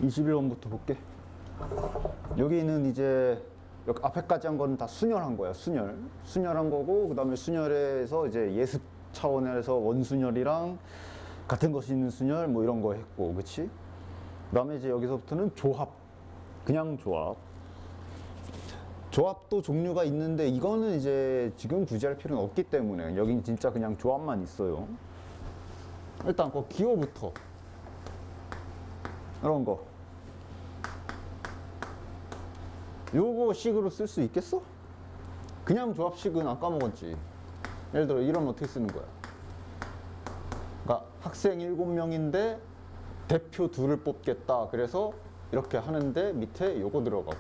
21번부터 볼게. 여기는 이제 여기 앞에까지 한 거는 다 순열한 거야. 순열한 거고, 그 다음에 순열에서 이제 예습 차원에서 원순열이랑 같은 것이 있는 순열 뭐 이런 거 했고, 그치? 그 다음에 이제 여기서부터는 조합, 그냥 조합. 조합도 종류가 있는데 이거는 이제 지금 굳이 할 필요는 없기 때문에 여긴 진짜 그냥 조합만 있어요. 일단 그 기호부터 이런 거 요거 식으로 쓸 수 있겠어? 그냥 조합식은 안 까먹었지. 예를 들어 이러면 어떻게 쓰는 거야? 그러니까 학생 7명인데 대표 2를 뽑겠다. 그래서 이렇게 하는데 밑에 요거 들어가고,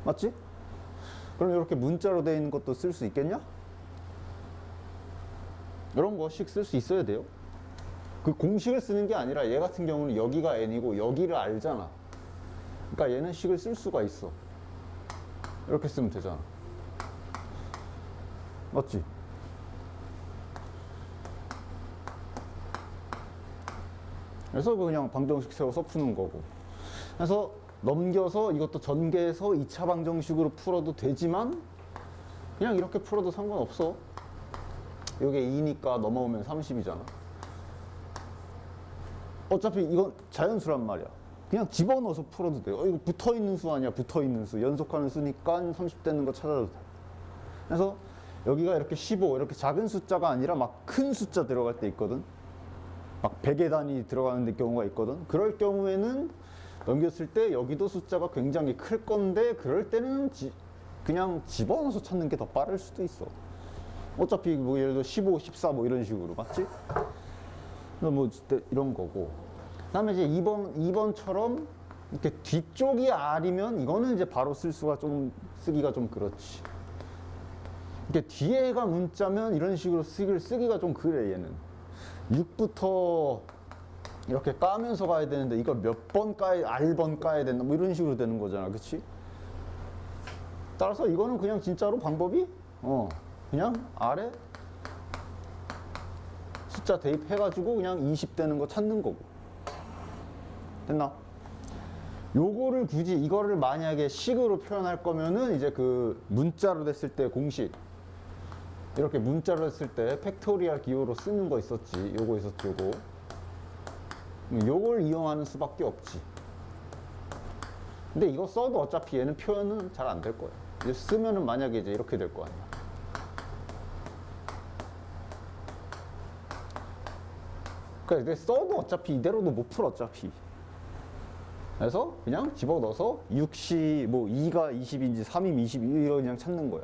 맞지? 그럼 이렇게 문자로 되어 있는 것도 쓸 수 있겠냐? 이런 거식 쓸 수 있어야 돼요. 그 공식을 쓰는 게 아니라 얘 같은 경우는 여기가 n이고 여기를 알잖아. 그러니까 얘는 식을 쓸 수가 있어. 이렇게 쓰면 되잖아. 맞지? 그래서 그냥 방정식 세워서 푸는 거고. 그래서 넘겨서 이것도 전개해서 2차 방정식으로 풀어도 되지만 그냥 이렇게 풀어도 상관없어. 이게 2니까 넘어오면 30이잖아. 어차피 이건 자연수란 말이야. 그냥 집어넣어서 풀어도 돼요. 이거 붙어있는 수 아니야. 붙어있는 수. 연속하는 수니까 30 되는 거 찾아도 돼. 그래서 여기가 이렇게 15 이렇게 작은 숫자가 아니라 막 큰 숫자 들어갈 때 있거든. 막 100의 단위 들어가는 경우가 있거든. 그럴 경우에는 넘겼을 때 여기도 숫자가 굉장히 클 건데 그럴 때는 그냥 집어넣어서 찾는 게 더 빠를 수도 있어. 어차피 뭐 예를 들어 15, 14 뭐 이런 식으로, 맞지? 뭐 이런 거고. 그 다음에 이제 2번처럼 이렇게 뒤쪽이 R이면 이거는 이제 바로 쓸 수가 좀 쓰기가 좀 그렇지. 이렇게 뒤에가 문자면 이런 식으로 쓰기가 좀 그래. 얘는 6부터 이렇게 까면서 가야 되는데 이걸 몇 번 R번 까야 된다 뭐 이런 식으로 되는 거잖아. 그치? 따라서 이거는 그냥 진짜로 방법이 그냥 R에 숫자 대입해가지고 그냥 20 되는 거 찾는 거고. 됐나? 요거를 굳이 이거를 만약에 식으로 표현할 거면은 이제 그 문자로 됐을 때 공식, 이렇게 문자로 했을 때 팩토리얼 기호로 쓰는 거 있었지. 요거 있었지. 요걸 이용하는 수밖에 없지. 근데 이거 써도 어차피 얘는 표현은 잘 안 될 거야. 이제 쓰면은 만약에 이제 이렇게 될 거 아니야. 그러니까 써도 어차피 이대로도 못 풀어. 어차피. 그래서 그냥 집어넣어서 6시 뭐 2가 20인지 3이 20 이거 그냥 찾는 거야.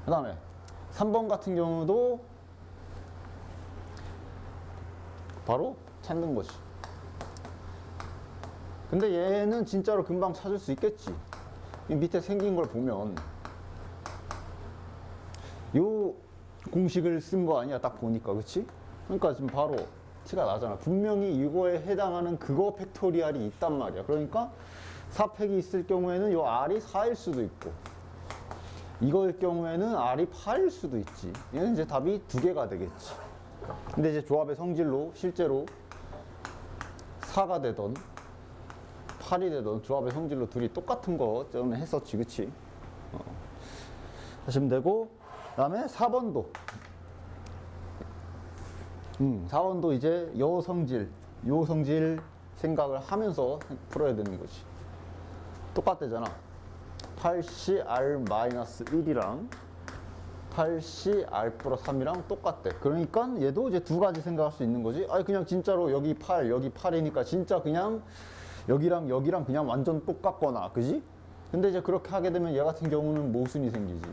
그 다음에 3번 같은 경우도 바로 찾는 거지. 근데 얘는 진짜로 금방 찾을 수 있겠지. 이 밑에 생긴 걸 보면 요 공식을 쓴 거 아니야. 딱 보니까. 그치? 그러니까 지금 바로 티가 나잖아. 분명히 이거에 해당하는 그거 팩토리얼이 있단 말이야. 그러니까 4팩이 있을 경우에는 요 R이 4일 수도 있고 이거일 경우에는 R이 8일 수도 있지. 얘는 이제 답이 2개가 되겠지. 근데 이제 조합의 성질로 실제로 4가 되던 8이 되던 조합의 성질로 둘이 똑같은 거 전에 했었지. 그치? 하시면 되고, 그 다음에 4번도 4번도 이제 요 성질 생각을 하면서 풀어야 되는 거지. 똑같대잖아. 8CR-1이랑 8CR 플러스 3이랑 똑같대. 그러니까 얘도 이제 두 가지 생각할 수 있는 거지. 아니 그냥 진짜로 여기 8, 여기 8이니까 진짜 그냥 여기랑 여기랑 그냥 완전 똑같거나, 그지? 근데 이제 그렇게 하게 되면 얘 같은 경우는 모순이 생기지.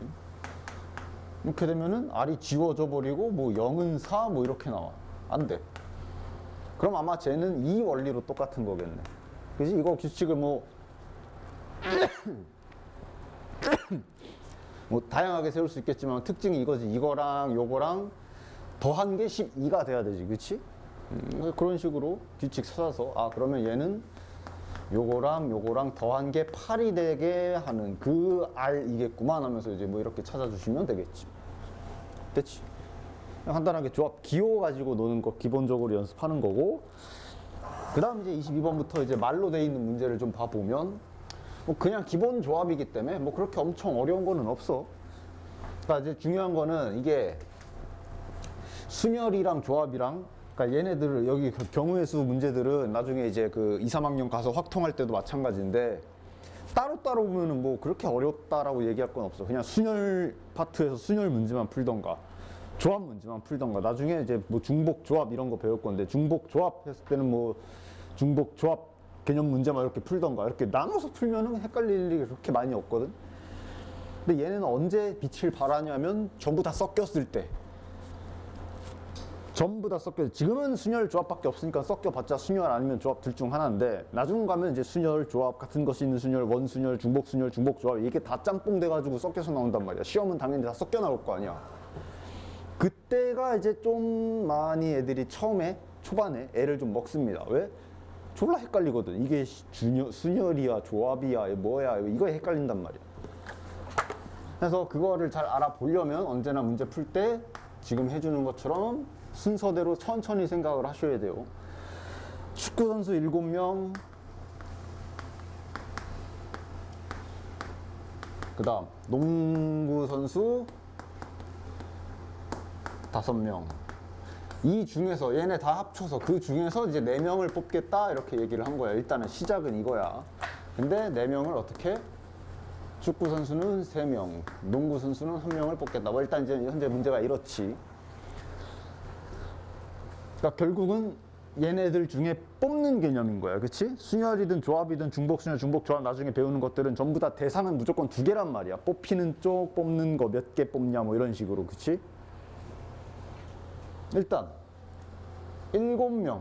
이렇게 되면은 R이 지워져 버리고 뭐 0은 4 뭐 이렇게 나와. 안 돼. 그럼 아마 쟤는 이 원리로 똑같은 거겠네. 그지? 이거 규칙을 뭐 다양하게 세울 수 있겠지만 특징이 이거지. 이거랑 요거랑 더한 게 12가 돼야 되지. 그치? 그런 식으로 규칙 찾아서 그러면 얘는 요거랑 더한 게 8이 되게 하는 그 R이겠구만 하면서 이제 뭐 이렇게 찾아주시면 되겠지. 됐지? 간단하게 조합 기호 가지고 노는 거 기본적으로 연습하는 거고, 그 그 다음 이제 22번부터 이제 말로 돼 있는 문제를 좀 봐보면 뭐 그냥 기본 조합이기 때문에 뭐 그렇게 엄청 어려운 거는 없어. 그러니까 이제 중요한 거는 이게 순열이랑 조합이랑, 그러니까 얘네들 여기 경우의 수 문제들은 나중에 이제 그 2, 3학년 가서 확통할 때도 마찬가지인데 따로따로 보면은 뭐 그렇게 어렵다라고 얘기할 건 없어. 그냥 순열 파트에서 순열 문제만 풀던가 조합 문제만 풀던가, 나중에 이제 뭐 중복 조합 이런 거 배울 건데 중복 조합 했을 때는 뭐 중복 조합 개념 문제만 이렇게 풀던가, 이렇게 나눠서 풀면은 헷갈릴 일이 그렇게 많이 없거든. 근데 얘네는 언제 빛을 발하냐면 전부 다 섞였을 때. 전부 다 섞여. 지금은 순열 조합밖에 없으니까 섞여봤자 순열 아니면 조합 둘 중 하나인데, 나중 가면 이제 순열 조합, 같은 것이 있는 순열, 원순열, 중복 순열, 중복 조합, 이게 다 짬뽕 돼가지고 섞여서 나온단 말이야. 시험은 당연히 다 섞여 나올 거 아니야. 그때가 이제 좀 많이 애들이 처음에 초반에 애를 좀 먹습니다. 왜? 졸라 헷갈리거든. 이게 순열이야 조합이야 뭐야, 이거 헷갈린단 말이야. 그래서 그거를 잘 알아보려면 언제나 문제 풀 때 지금 해주는 것처럼 순서대로 천천히 생각을 하셔야 돼요. 축구 선수 7명, 그 다음 농구 선수 5명. 이 중에서 얘네 다 합쳐서 그 중에서 이제 4명을 뽑겠다 이렇게 얘기를 한 거야. 일단은 시작은 이거야. 근데 4명을 어떻게? 축구 선수는 3명, 농구 선수는 1명을 뽑겠다. 뭐 일단 이제 현재 문제가 이렇지. 그러니까 결국은 얘네들 중에 뽑는 개념인 거야. 그치? 순열이든 조합이든 중복순열, 중복조합 나중에 배우는 것들은 전부 다 대상은 무조건 2개란 말이야. 뽑히는 쪽, 뽑는 거 몇 개 뽑냐 뭐 이런 식으로. 그치? 일단 7명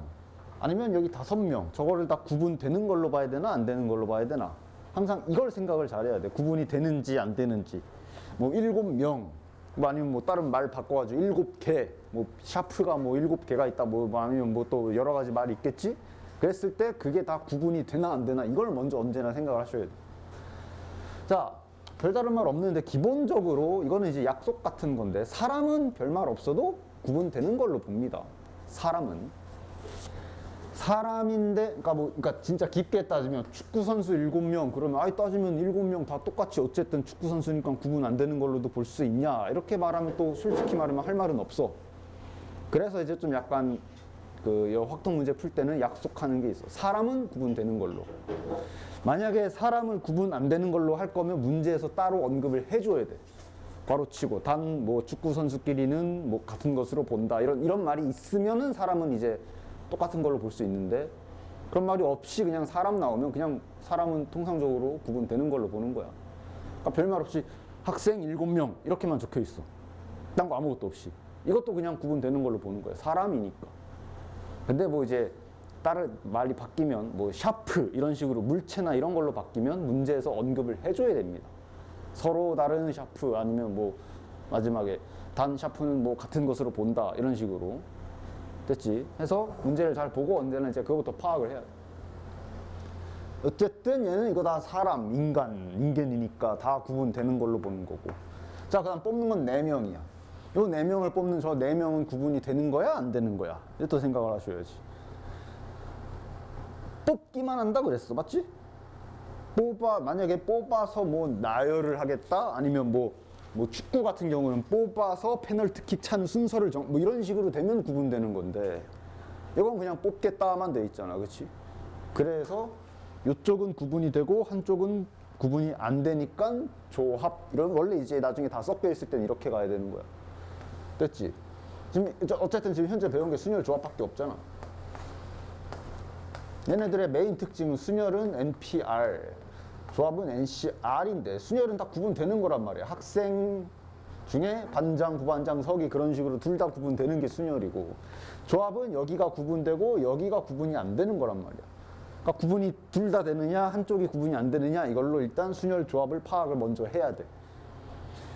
아니면 여기 5명, 저거를 다 구분되는 걸로 봐야 되나 안 되는 걸로 봐야 되나, 항상 이걸 생각을 잘해야 돼. 구분이 되는지 안 되는지. 뭐 7명 뭐 아니면 뭐 다른 말 바꿔가지고 7개, 뭐 샤프가 뭐 7개가 있다, 뭐 아니면 뭐 또 여러 가지 말이 있겠지. 그랬을 때 그게 다 구분이 되나 안 되나, 이걸 먼저 언제나 생각을 하셔야 돼. 자, 별다른 말 없는데 기본적으로 이거는 이제 약속 같은 건데, 사람은 별말 없어도 구분되는 걸로 봅니다. 사람인데, 그러니까 진짜 깊게 따지면 축구 선수 7명 그러면 아이 따지면 7명 다 똑같이 어쨌든 축구 선수니까 구분 안 되는 걸로도 볼 수 있냐, 이렇게 말하면 또 솔직히 말하면 할 말은 없어. 그래서 이제 좀 약간 그 확통 문제 풀 때는 약속하는 게 있어. 사람은 구분되는 걸로. 만약에 사람을 구분 안 되는 걸로 할 거면 문제에서 따로 언급을 해줘야 돼. 괄호치고 단 뭐 축구 선수끼리는 뭐 같은 것으로 본다, 이런 말이 있으면은 사람은 이제 똑같은 걸로 볼 수 있는데, 그런 말이 없이 그냥 사람 나오면 그냥 사람은 통상적으로 구분되는 걸로 보는 거야. 그러니까 별말 없이 학생 7명 이렇게만 적혀 있어. 딴 거 아무것도 없이. 이것도 그냥 구분되는 걸로 보는 거야. 사람이니까. 근데 뭐 이제 다른 말이 바뀌면 뭐 샤프 이런 식으로 물체나 이런 걸로 바뀌면 문제에서 언급을 해줘야 됩니다. 서로 다른 샤프 아니면 뭐 마지막에 단 샤프는 뭐 같은 것으로 본다 이런 식으로. 됐지? 해서 문제를 잘 보고 언제나 이제 그거부터 파악을 해야 돼. 어쨌든 얘는 이거 다 사람, 인간이니까 다 구분되는 걸로 보는 거고. 자, 그다음 뽑는 건 4명이야. 요 4명을 뽑는 저 4명은 구분이 되는 거야 안 되는 거야? 이렇게 생각을 하셔야지. 뽑기만 한다 그랬어, 맞지? 만약에 뽑아서 뭐 나열을 하겠다, 아니면 뭐 축구 같은 경우는 뽑아서 페널티킥 찬 순서를 뭐 이런 식으로 되면 구분되는 건데, 이건 그냥 뽑겠다만 돼 있잖아, 그렇지? 그래서 이쪽은 구분이 되고 한쪽은 구분이 안 되니까 조합, 이런, 원래 이제 나중에 다 섞여 있을 땐 이렇게 가야 되는 거야. 됐지? 지금 어쨌든 지금 현재 배운 게 순열 조합밖에 없잖아. 얘네들의 메인 특징은 순열은 NPR, 조합은 NCR인데 순열은 다 구분되는 거란 말이야. 학생 중에 반장, 부반장, 서기 그런 식으로 둘 다 구분되는 게 순열이고, 조합은 여기가 구분되고 여기가 구분이 안 되는 거란 말이야. 그러니까 구분이 둘 다 되느냐 한쪽이 구분이 안 되느냐, 이걸로 일단 순열 조합을 파악을 먼저 해야 돼.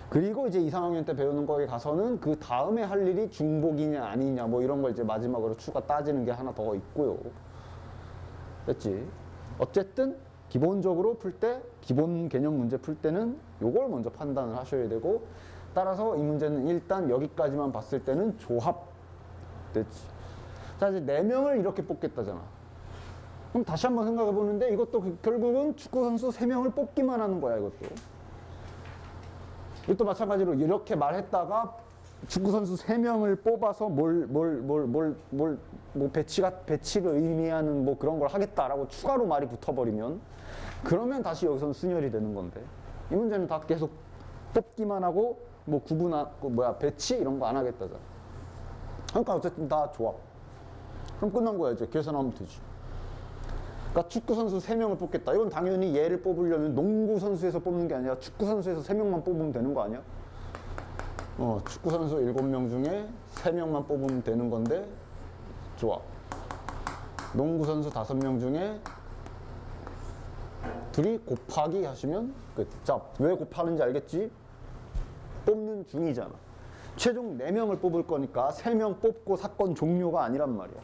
그리고 이제 2, 3학년 때 배우는 거에 가서는 그 다음에 할 일이 중복이냐 아니냐 뭐 이런 걸 이제 마지막으로 추가 따지는 게 하나 더 있고요. 됐지? 어쨌든 기본적으로 풀 때, 기본 개념 문제 풀 때는 요걸 먼저 판단을 하셔야 되고, 따라서 이 문제는 일단 여기까지만 봤을 때는 조합. 됐지? 자, 이제 4명을 이렇게 뽑겠다잖아. 그럼 다시 한번 생각해 보는데 이것도 결국은 축구 선수 3명을 뽑기만 하는 거야, 이것도. 이것도 마찬가지로 이렇게 말했다가 축구 선수 3명을 뽑아서 배치를 의미하는 뭐 그런 걸 하겠다라고 추가로 말이 붙어버리면 그러면 다시 여기서는 순혈이 되는 건데 이 문제는 다 계속 뽑기만 하고 뭐 배치 이런 거 안 하겠다잖아. 그러니까 어쨌든 다 좋아. 그럼 끝난 거야. 이제 계산하면 되지. 그러니까 축구 선수 3명을 뽑겠다. 이건 당연히 얘를 뽑으려면 농구 선수에서 뽑는 게 아니라 축구 선수에서 3명만 뽑으면 되는 거 아니야? 축구 선수 7명 중에 3명만 뽑으면 되는 건데 좋아. 농구 선수 5명 중에 둘이 곱하기 하시면 끝. 자, 왜 곱하는지 알겠지? 뽑는 중이잖아. 최종 4명을 뽑을 거니까 3명 뽑고 사건 종료가 아니란 말이야.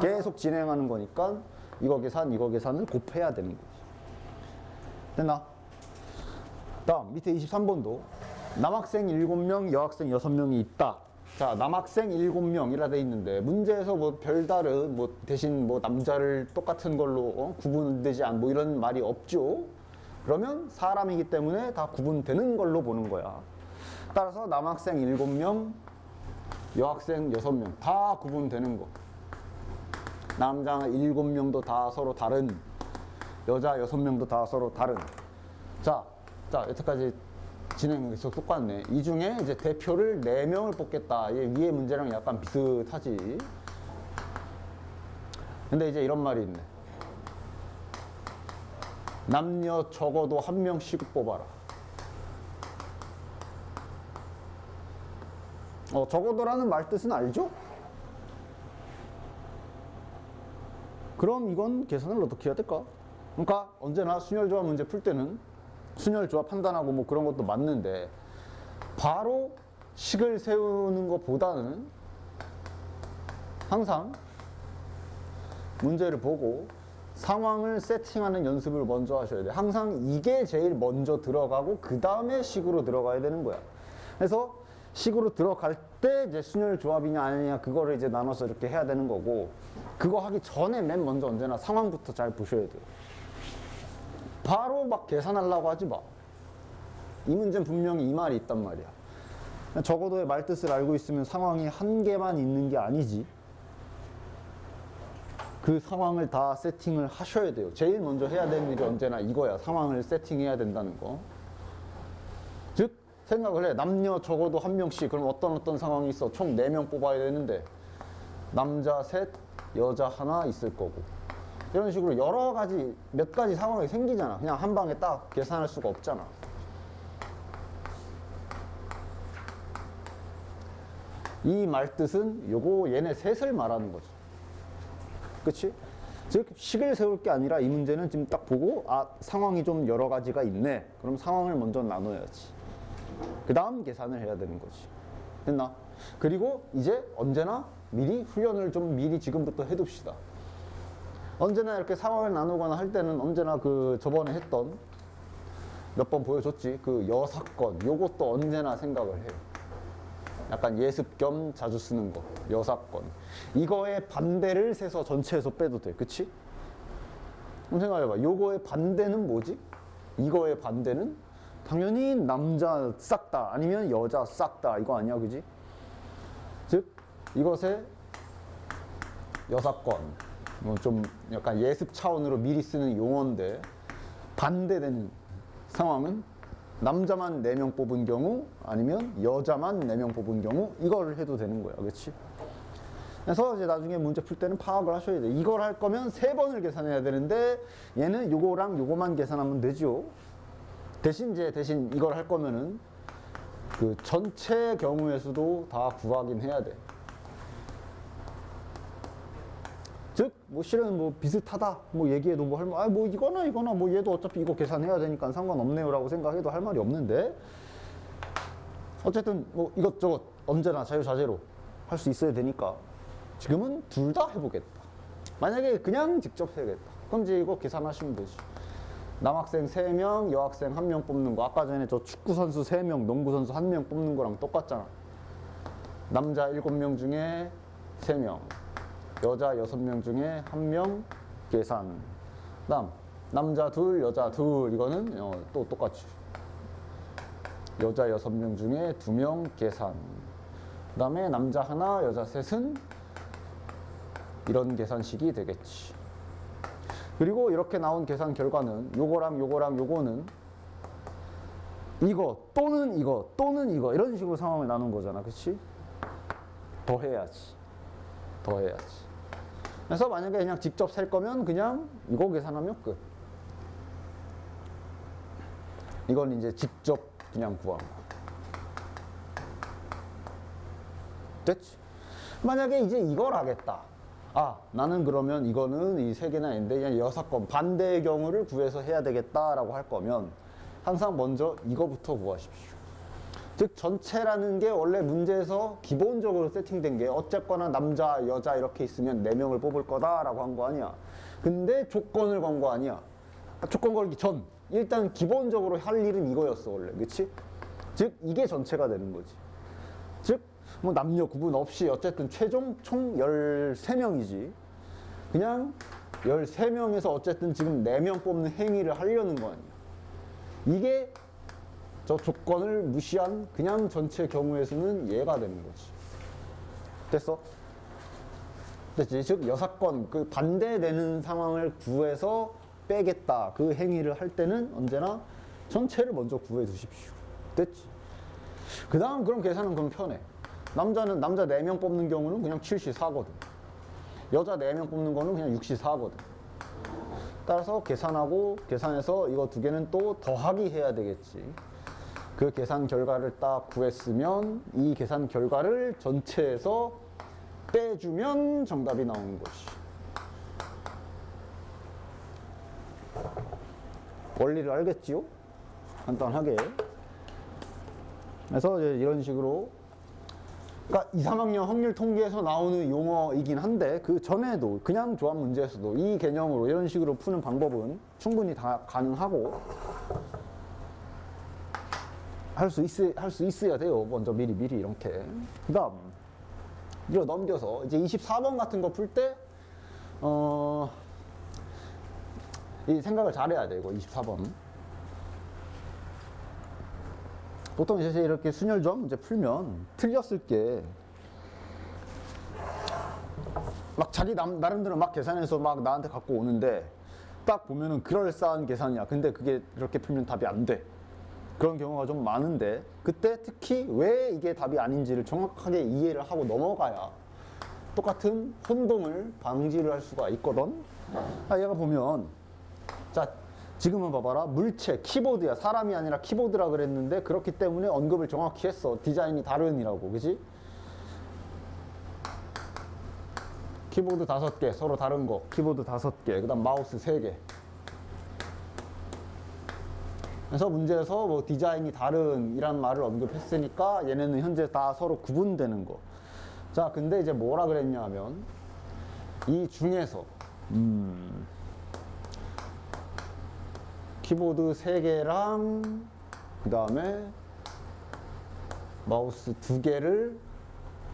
계속 진행하는 거니까 이거 계산을 곱해야 되는 거지. 됐나? 다음 밑에 23번도 남학생 7명, 여학생 6명이 있다. 자, 남학생 7명이라 돼 있는데 문제에서 뭐 별다른 뭐 대신 뭐 남자를 똑같은 걸로 구분되지 않 뭐 이런 말이 없죠. 그러면 사람이기 때문에 다 구분되는 걸로 보는 거야. 따라서 남학생 7명, 여학생 6명 다 구분되는 거. 남자 7명도 다 서로 다른, 여자 6명도 다 서로 다른. 자, 여태까지 진행이 계속 똑같네. 이 중에 이제 대표를 4명을 뽑겠다. 얘 위에 문제랑 약간 비슷하지. 근데 이제 이런 말이 있네. 남녀 적어도 1명씩 뽑아라. 적어도라는 말 뜻은 알죠? 그럼 이건 계산을 어떻게 해야 될까? 그러니까 언제나 순혈조합 문제 풀 때는 순혈조합 판단하고 뭐 그런 것도 맞는데 바로 식을 세우는 것보다는 항상 문제를 보고 상황을 세팅하는 연습을 먼저 하셔야 돼. 항상 이게 제일 먼저 들어가고 그 다음에 식으로 들어가야 되는 거야. 그래서 식으로 들어갈 때 이제 순혈조합이냐 아니냐 그거를 이제 나눠서 이렇게 해야 되는 거고 그거 하기 전에 맨 먼저 언제나 상황부터 잘 보셔야 돼요. 바로 막 계산하려고 하지 마. 이 문제는 분명히 이 말이 있단 말이야. 적어도의 말뜻을 알고 있으면 상황이 한 개만 있는 게 아니지. 그 상황을 다 세팅을 하셔야 돼요. 제일 먼저 해야 되는 일이 언제나 이거야. 상황을 세팅해야 된다는 거. 즉 생각을 해. 남녀 적어도 1명씩. 그럼 어떤 상황이 있어? 총 4명 뽑아야 되는데 남자 셋, 여자 하나 있을 거고 이런 식으로 여러 가지 몇 가지 상황이 생기잖아. 그냥 한 방에 딱 계산할 수가 없잖아. 이 말뜻은 요거 얘네 셋을 말하는 거지. 그치? 즉 식을 세울 게 아니라 이 문제는 지금 딱 보고 상황이 좀 여러 가지가 있네. 그럼 상황을 먼저 나눠야지. 그 다음 계산을 해야 되는 거지. 됐나? 그리고 이제 언제나 미리 훈련을 좀 미리 지금부터 해둡시다. 언제나 이렇게 상황을 나누거나 할 때는 언제나 그 저번에 했던 몇 번 보여줬지 그 여사건 요것도 언제나 생각을 해요. 약간 예습 겸 자주 쓰는 거 여사건 이거의 반대를 세서 전체에서 빼도 돼. 그치? 그럼 생각해봐. 요거의 반대는 뭐지? 이거의 반대는 당연히 남자 싹 다 아니면 여자 싹 다 이거 아니야. 그지? 즉 이것의 여사건 뭐 좀 약간 예습 차원으로 미리 쓰는 용어인데 반대되는 상황은 남자만 4명 뽑은 경우 아니면 여자만 4명 뽑은 경우 이걸 해도 되는 거야. 그렇지? 그래서 이제 나중에 문제 풀 때는 파악을 하셔야 돼. 이걸 할 거면 3번을 계산해야 되는데 얘는 요거랑 요거만 계산하면 되죠. 대신 이걸 할 거면은 그 전체 경우의 수도 다 구하긴 해야 돼. 즉, 뭐 실은 뭐 비슷하다, 뭐 얘기해도 뭐 할 말, 뭐 이거나 뭐 얘도 어차피 이거 계산해야 되니까 상관없네요라고 생각해도 할 말이 없는데, 어쨌든 뭐 이것저것 언제나 자유자재로 할 수 있어야 되니까 지금은 둘 다 해보겠다. 만약에 그냥 직접 해야겠다. 그럼 이제 이거 계산하시면 되지. 남학생 3명, 여학생 1명 뽑는 거. 아까 전에 저 축구선수 3명, 농구선수 1명 뽑는 거랑 똑같잖아. 남자 7명 중에 3명. 여자 6명 중에 1명 계산. 다음 남자 둘, 여자 둘. 이거는 또 똑같이 여자 6명 중에 2명 계산. 그 다음에 남자 하나, 여자 셋은 이런 계산식이 되겠지. 그리고 이렇게 나온 계산 결과는 요거랑 요거랑 요거는 이거 또는 이거 또는 이거 이런 식으로 상황을 나눈 거잖아. 그치? 더해야지. 그래서 만약에 그냥 직접 셀 거면 그냥 이거 계산하면 끝. 이건 이제 직접 그냥 구한 거. 됐지? 만약에 이제 이걸 하겠다. 나는 그러면 이거는 이 3개나 있는데 그냥 6건 반대의 경우를 구해서 해야 되겠다라고 할 거면 항상 먼저 이거부터 구하십시오. 즉 전체라는 게 원래 문제에서 기본적으로 세팅된 게 어쨌거나 남자, 여자 이렇게 있으면 4명을 뽑을 거다라고 한 거 아니야. 근데 조건을 건 거 아니야. 조건 걸기 전 일단 기본적으로 할 일은 이거였어 원래. 그치? 즉 이게 전체가 되는 거지. 즉 뭐 남녀 구분 없이 어쨌든 최종 총 13명이지. 그냥 13명에서 어쨌든 지금 4명 뽑는 행위를 하려는 거 아니야. 이게 저 조건을 무시한 그냥 전체 경우의 수는 얘가 되는 거지. 됐어? 됐지? 즉 6건 그 반대되는 상황을 구해서 빼겠다. 그 행위를 할 때는 언제나 전체를 먼저 구해 두십시오. 됐지? 그 다음 그럼 계산은 그럼 편해. 남자는 남자 4명 뽑는 경우는 그냥 7시4거든. 여자 4명 뽑는 거는 그냥 6시4거든. 따라서 계산해서 이거 2개는 또 더하기 해야 되겠지. 그 계산 결과를 딱 구했으면 이 계산 결과를 전체에서 빼주면 정답이 나오는 것이. 원리를 알겠지요? 간단하게. 그래서 이제 이런 식으로 그러니까 2, 3학년 확률 통계에서 나오는 용어이긴 한데 그 전에도 그냥 조합 문제에서도 이 개념으로 이런 식으로 푸는 방법은 충분히 다 가능하고 할 수 있어야 돼요. 먼저 미리 이렇게. 그 다음 이거 넘겨서 이제 24번 같은 거 풀 때 이 생각을 잘해야 돼. 이거 24번 보통 이제 이렇게 순열점 이제 풀면 틀렸을 게 막 자기 나름대로 막 계산해서 막 나한테 갖고 오는데 딱 보면은 그럴싸한 계산이야. 근데 그게 이렇게 풀면 답이 안 돼. 그런 경우가 좀 많은데 그때 특히 왜 이게 답이 아닌지를 정확하게 이해를 하고 넘어가야 똑같은 혼동을 방지를 할 수가 있거든. 얘가 보면 자 지금은 봐봐라. 물체, 키보드야. 사람이 아니라 키보드라 그랬는데 그렇기 때문에 언급을 정확히 했어. 디자인이 다른이라고. 그지? 키보드 5개 서로 다른 거. 키보드 5개. 그 다음 마우스 3개. 그래서 문제에서 뭐 디자인이 다른이란 말을 언급했으니까 얘네는 현재 다 서로 구분되는 거. 자, 근데 이제 뭐라 그랬냐 하면 이 중에서 키보드 3개랑 그 다음에 마우스 2개를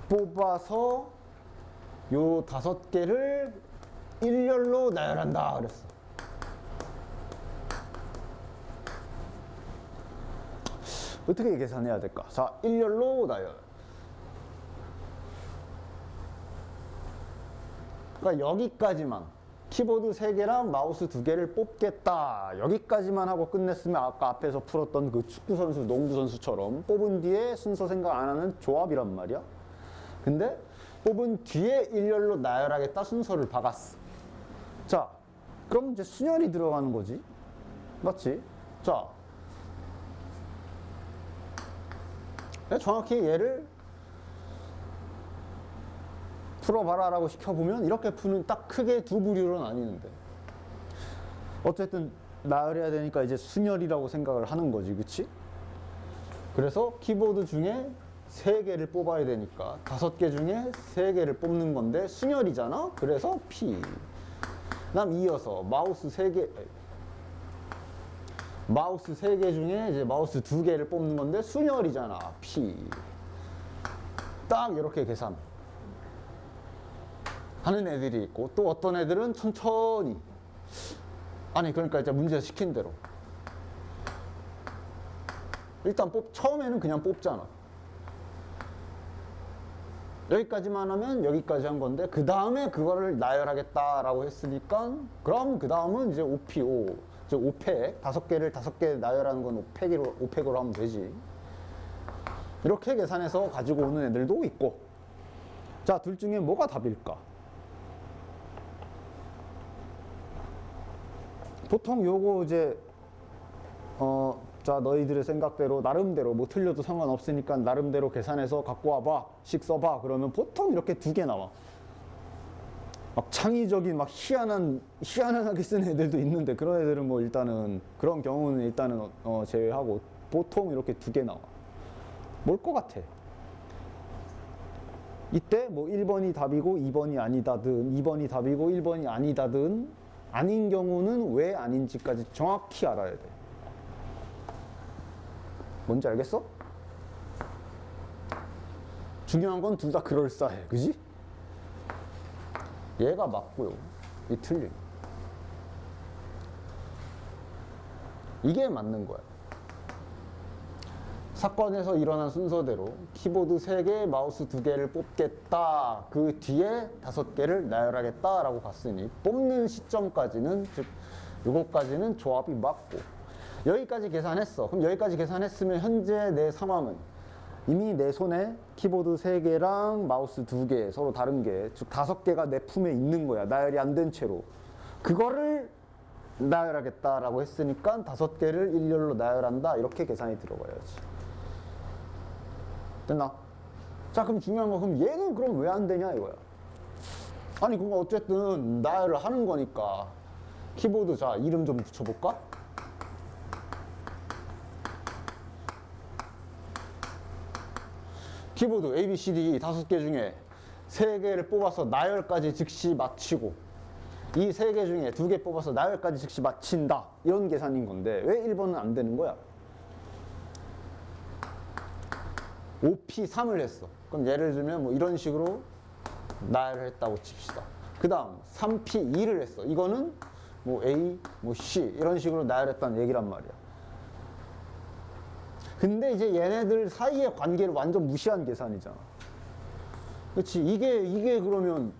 뽑아서 요 5개를 일렬로 나열한다 그랬어. 어떻게 계산해야 될까? 자, 일렬로 나열. 그러니까 여기까지만 키보드 3개랑 마우스 2개를 뽑겠다. 여기까지만 하고 끝냈으면 아까 앞에서 풀었던 그 축구선수, 농구선수처럼 뽑은 뒤에 순서 생각 안 하는 조합이란 말이야. 근데 뽑은 뒤에 일렬로 나열하겠다 순서를 박았어. 자, 그럼 이제 순열이 들어가는 거지. 맞지? 자, 정확히 얘를 풀어봐라 라고 시켜보면 이렇게 푸는 딱 크게 두 부류로 나뉘는데 어쨌든 나열해야 되니까 이제 순열이라고 생각을 하는 거지. 그치? 그래서 키보드 중에 3개를 뽑아야 되니까 5개 중에 3개를 뽑는 건데 순열이잖아. 그래서 P. 그다음 이어서 마우스 3개 중에 이제 마우스 2개를 뽑는 건데 순열이잖아. P. 딱 이렇게 계산 하는 애들이 있고 또 어떤 애들은 천천히 아니 그러니까 이제 문제 시킨 대로 일단 처음에는 그냥 뽑잖아. 여기까지만 하면 여기까지 한 건데 그 다음에 그거를 나열하겠다라고 했으니까 그럼 그 다음은 이제 5P5 즉 5팩 5개 나열하는 건 5팩으로 하면 되지. 이렇게 계산해서 가지고 오는 애들도 있고. 자, 둘 중에 뭐가 답일까? 보통 요거 이제 자, 너희들의 생각대로 나름대로 뭐 틀려도 상관없으니까 나름대로 계산해서 갖고 와봐 식 써봐 그러면 보통 이렇게 2개 나와. 막 창의적인 막 희한하게 쓰는 애들도 있는데 그런 애들은 뭐 일단은 그런 경우는 일단은 제외하고 보통 이렇게 2개 나와. 뭘 것 같아? 이때 뭐 1번이 답이고 2번이 아니다든 2번이 답이고 1번이 아니다든 아닌 경우는 왜 아닌지까지 정확히 알아야 돼. 뭔지 알겠어? 중요한 건 둘 다 그럴싸해. 그지? 얘가 맞고요. 이 틀림. 이게 맞는 거야. 사건에서 일어난 순서대로 키보드 3개, 마우스 2개를 뽑겠다. 그 뒤에 5개를 나열하겠다 라고 갔으니 뽑는 시점까지는 즉 요거까지는 조합이 맞고 여기까지 계산했어. 그럼 여기까지 계산했으면 현재 내 상황은 이미 내 손에 키보드 3개랑 마우스 2개 서로 다른 게 즉 5개가 내 품에 있는 거야. 나열이 안 된 채로. 그거를 나열하겠다라고 했으니까 5개를 일렬로 나열한다. 이렇게 계산이 들어가야지. 됐나? 자, 그럼 중요한 건 그럼 얘는 그럼 왜 안 되냐 이거야. 아니 그거 어쨌든 나열을 하는 거니까 키보드 자 이름 좀 붙여볼까? 키보드 A, B, C, D 5개 중에 3개를 뽑아서 나열까지 즉시 마치고 이 3개 중에 2개 뽑아서 나열까지 즉시 마친다. 이런 계산인 건데 왜 1번은 안 되는 거야? 5P3을 했어. 그럼 예를 들면 뭐 이런 식으로 나열을 했다고 칩시다. 그 다음 3P2를 했어. 이거는 뭐 A, 뭐 C 이런 식으로 나열했다는 얘기란 말이야. 근데 이제 얘네들 사이의 관계를 완전 무시한 계산이잖아. 그렇지? 이게 그러면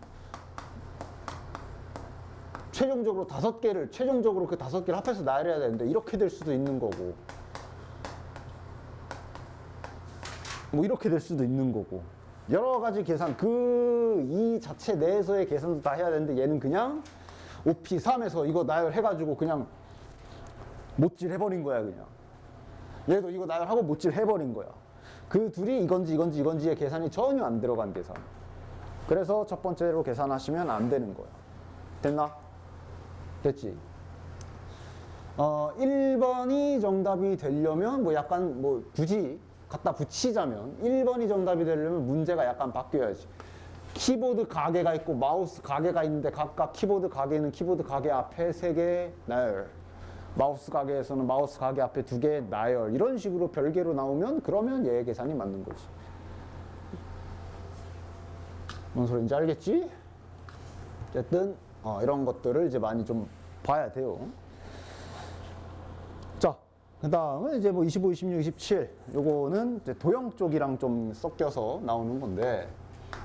최종적으로 최종적으로 그 5개를 합해서 나열해야 되는데 이렇게 될 수도 있는 거고 뭐 이렇게 될 수도 있는 거고 여러 가지 계산 이 자체 내에서의 계산도 다 해야 되는데 얘는 그냥 5P3에서 이거 나열해가지고 그냥 못질 해버린 거야. 그냥 얘도 이거 나열하고 못질 해버린 거야. 그 둘이 이건지의 계산이 전혀 안 들어간 계산. 그래서 첫 번째로 계산하시면 안 되는 거야. 됐나? 됐지? 1번이 정답이 되려면 뭐 약간 뭐 굳이 갖다 붙이자면 1번이 정답이 되려면 문제가 약간 바뀌어야지. 키보드 가게가 있고 마우스 가게가 있는데 각각 키보드 가게는 키보드 가게 앞에 3개 나열, 마우스 가게에서는 마우스 가게 앞에 2개 나열 이런 식으로 별개로 나오면 그러면 얘의 계산이 맞는 거지. 뭔 소리인지 알겠지? 어쨌든 이런 것들을 이제 많이 좀 봐야 돼요. 자, 그 다음은 이제 뭐 25, 26, 27 요거는 이제 도형 쪽이랑 좀 섞여서 나오는 건데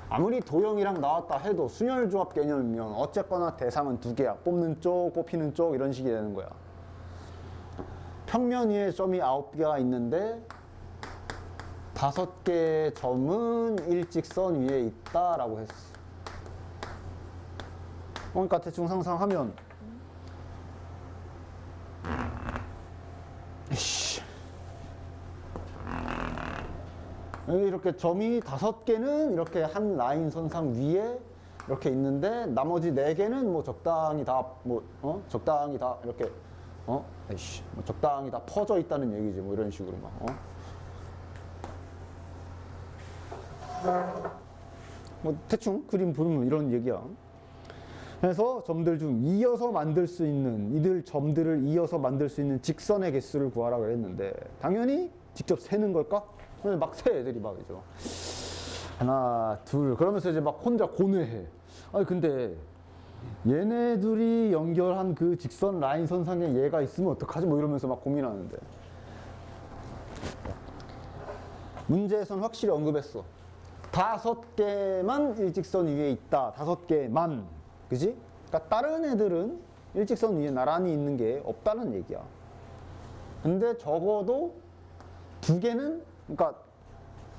아무리 도형이랑 나왔다 해도 순열조합 개념이면 어쨌거나 대상은 2개야. 뽑는 쪽, 뽑히는 쪽 이런 식이 되는 거야. 평면 위에 점이 9개가 있는데 5개의 점은 일직선 위에 있다라고 했어. 그러니까 대충 상상하면 여기 이렇게 점이 5개는 이렇게 한 라인 선상 위에 이렇게 있는데 나머지 4개는 뭐 적당히 다 적당히 다 이렇게 뭐 적당히 다 퍼져 있다는 얘기지. 뭐 이런 식으로 뭐 대충 그림 보면 이런 얘기야. 그래서 점들 중 이어서 만들 수 있는 이들 점들을 이어서 만들 수 있는 직선의 개수를 구하라고 했는데 당연히 직접 세는 걸까? 막 세 애들이 막 이제 하나 둘 그러면서 이제 막 혼자 고뇌해. 아니 근데 얘네들이 연결한 그 직선 라인 선상에 얘가 있으면 어떡하지? 뭐 이러면서 막 고민하는데. 문제에서는 확실히 언급했어. 5개만 일직선 위에 있다. 5개만. 그지? 그러니까 다른 애들은 일직선 위에 나란히 있는 게 없다는 얘기야. 근데 적어도 2개는, 그러니까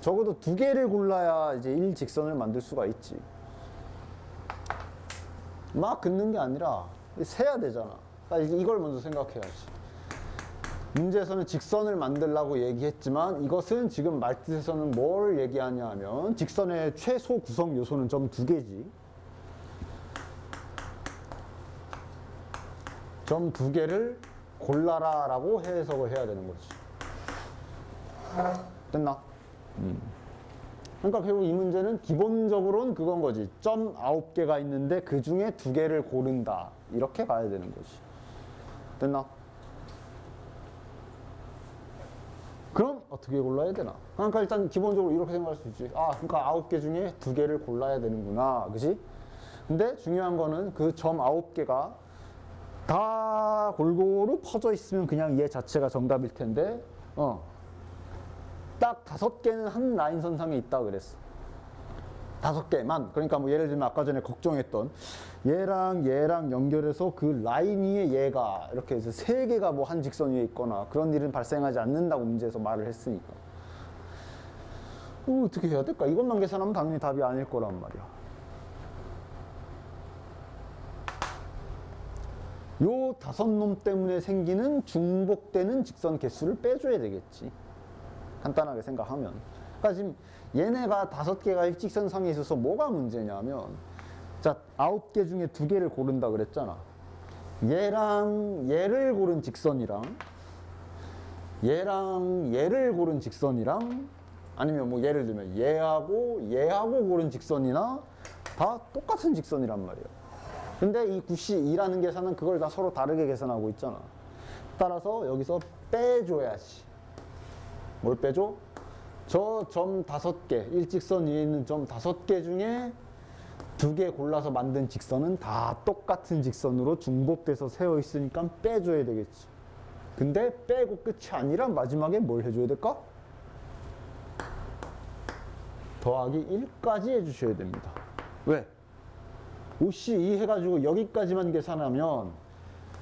적어도 2개를 골라야 이제 일직선을 만들 수가 있지. 막 긋는 게 아니라 세야 되잖아. 그러니까 이걸 먼저 생각해야지. 문제에서는 직선을 만들라고 얘기했지만 이것은 지금 말뜻에서는 뭘 얘기하냐 하면 직선의 최소 구성 요소는 점 2개지. 점 2개를 골라라 라고 해석을 해야 되는 거지. 됐나? 그러니까 결국 이 문제는 기본적으로는 그건 거지. 점 9개가 있는데 그 중에 2개를 고른다. 이렇게 가야 되는 거지. 됐나? 그럼 어떻게 골라야 되나? 그러니까 일단 기본적으로 이렇게 생각할 수 있지. 아, 그러니까 9개 중에 2개를 골라야 되는구나. 그지? 근데 중요한 거는 그 점 9개가 다 골고루 퍼져 있으면 그냥 얘 자체가 정답일 텐데, 딱 5개는 한 라인 선상에 있다 그랬어. 5개만. 그러니까 뭐 예를 들면 아까 전에 걱정했던 얘랑 얘랑 연결해서 그 라인 위에 얘가 이렇게 해서 3개가 뭐 한 직선 위에 있거나 그런 일은 발생하지 않는다고 문제에서 말을 했으니까. 어떻게 해야 될까? 이것만 계산하면 당연히 답이 아닐 거란 말이야. 요 5놈 때문에 생기는 중복되는 직선 개수를 빼줘야 되겠지. 간단하게 생각하면. 그러니까 지금 얘네가 5개가 일직선상에 있어서 뭐가 문제냐면, 자, 9개 중에 2개를 고른다 그랬잖아. 얘랑 얘를 고른 직선이랑 얘랑 얘를 고른 직선이랑 아니면 뭐 예를 들면 얘하고 고른 직선이나 다 똑같은 직선이란 말이야. 근데 이 9C2라는 계산은 그걸 다 서로 다르게 계산하고 있잖아. 따라서 여기서 빼줘야지. 뭘 빼줘? 저 점 5개, 일직선 위에 있는 점 5개 중에 2개 골라서 만든 직선은 다 똑같은 직선으로 중복돼서 세워 있으니까 빼줘야 되겠지. 근데 빼고 끝이 아니라 마지막에 뭘 해줘야 될까? 더하기 1까지 해주셔야 됩니다. 왜? 5C2 해가지고 여기까지만 계산하면